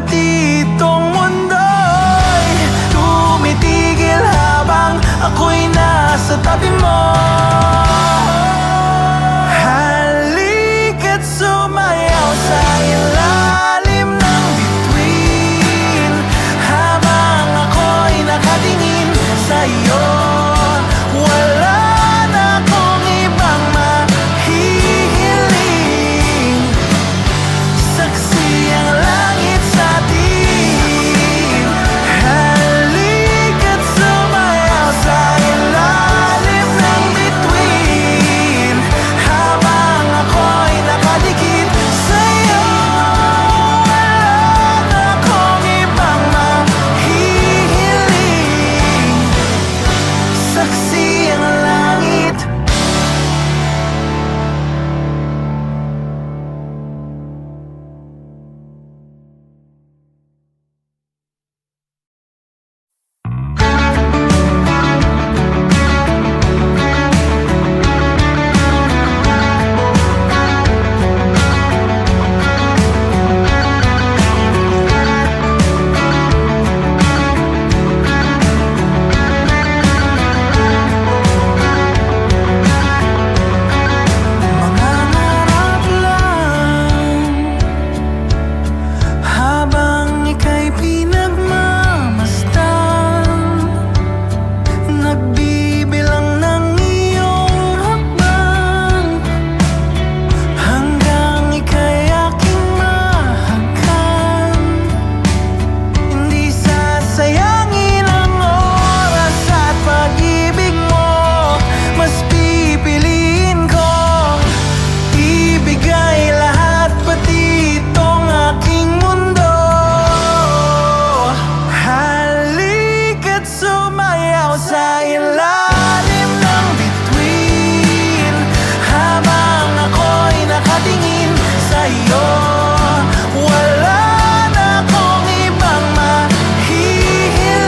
pati itong mundo'y tumitigil habang ako'y nasa tabi mo. Halika't sumayaw sa ilalim ng bituin habang ako'y nakatingin sa'yo. Wala na akong ibang mahihiling, saksi ang langit sa atin. Halika't sumayaw sa ilalim ng bituin habang ako'y nakadikit sa'yo. Wala na akong ibang mahihiling, saksi ang langit. Mangangarap lang habang ika'y pinagmamasdan, nagbibilang ng iyong hakbang hanggang ika'y aking mahagkan. Hindi sasayangin ang oras at pag-ibig mo, mas pipiliin ko ibigay lahat pati itong aking mundo. Halika't sumayaw sa ilalim ng bituin habang ako'y nakatingin sa'yo. Wala na akong ibang mahihiling,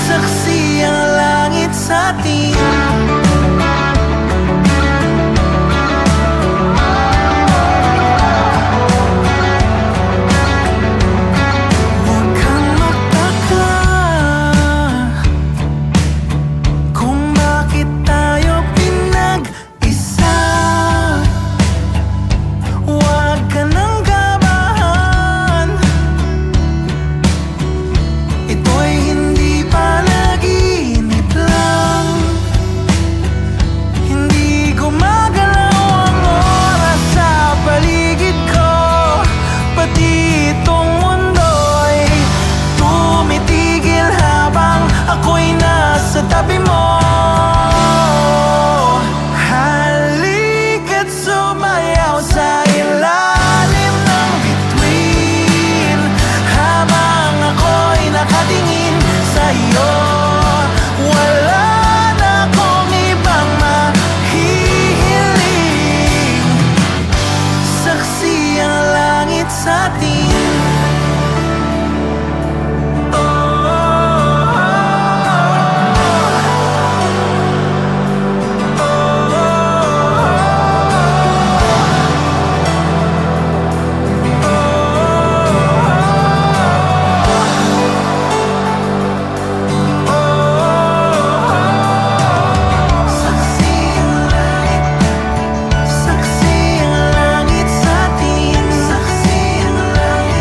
saksi ang langit sa atin. Huwag kang magtaka kung bakit tayo pinag-isa. Huwag ka nang kabahan, ito'y hindi panaginip lang. Hindi gumagalaw ang oras sa paligid ko, pati itong mundo'y tumitigil habang ako'y nasa tabi mo. Halika't sumayaw sa ilalim ng bituin habang ako'y nakatingin sa'yo. Wala na akong ibang mahihiling, saksi ang langit sa atin. Saksi ang langit sa atin. Saksi ang langit.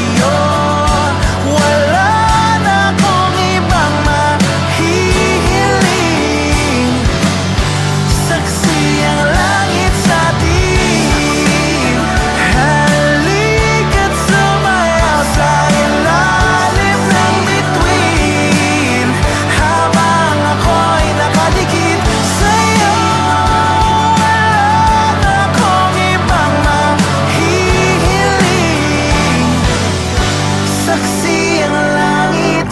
sa'yo. Wala na akong ibang mahihiling, saksi ang langit sa atin. Halika't sumayaw sa ilalim ng bituin, habang ako'y nakadikit sa'yo. Wala na akong ibang mahihiling, saksi ang langit.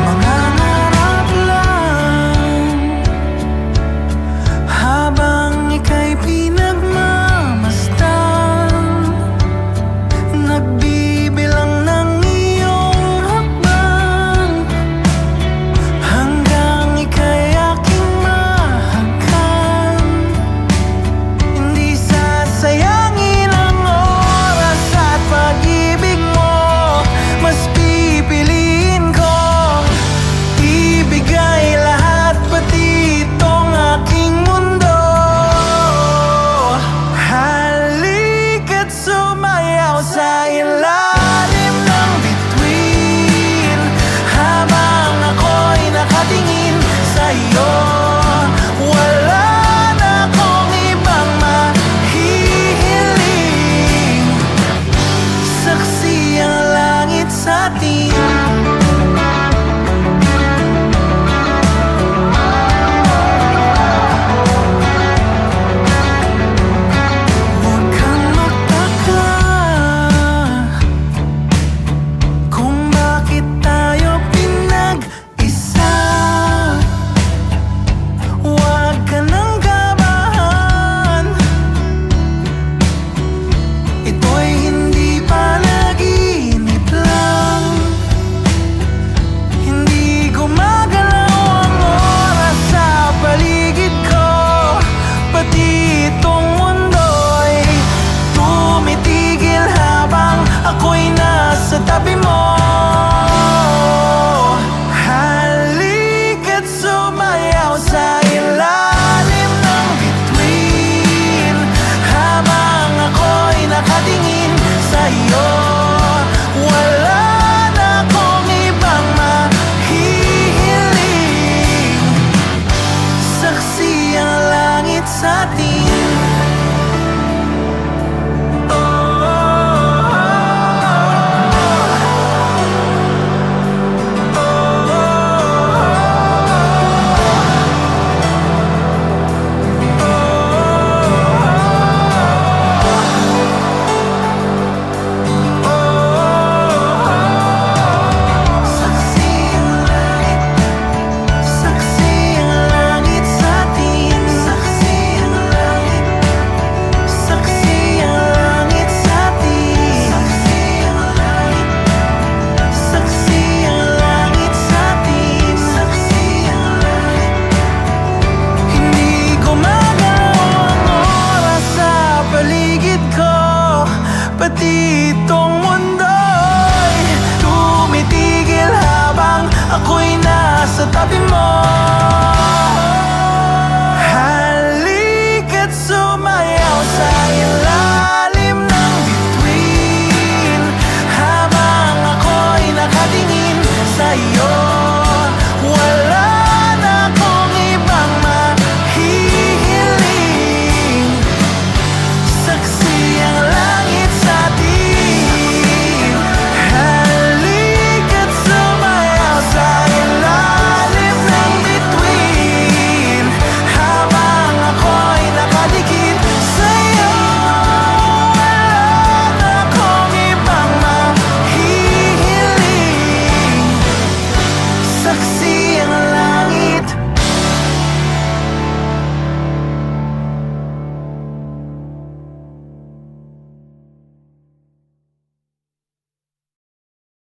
Mangangarap lang habang ika'y pinagmamasdan, nagbibilang ng iyong hakbang, hanggang ika'y aking mahagkan. Hindi sasayangin ang oras at pag-ibig mo, mas pipiliin ko ibigay lahat, pati itong aking mundo. Halika't sumayaw sa ilalim ng bituin, habang ako'y nakatingin sa'yo. Wala na akong ibang mahihiling, saksi ang langit sa atin. Huwag kang magtaka kung bakit tayo pinag-isa. Huwag ka nang kabahan, ito'y hindi panaginip lang. Hindi gumagalaw ang oras sa paligid ko, pati itong mundo'y tumitigil habang ako'y nasa tabi mo. Halika't sumayaw sa ilalim ng bituin, habang ako'y nakatingin sa'yo. Wala na akong ibang mahihiling, saksi ang langit sa atin.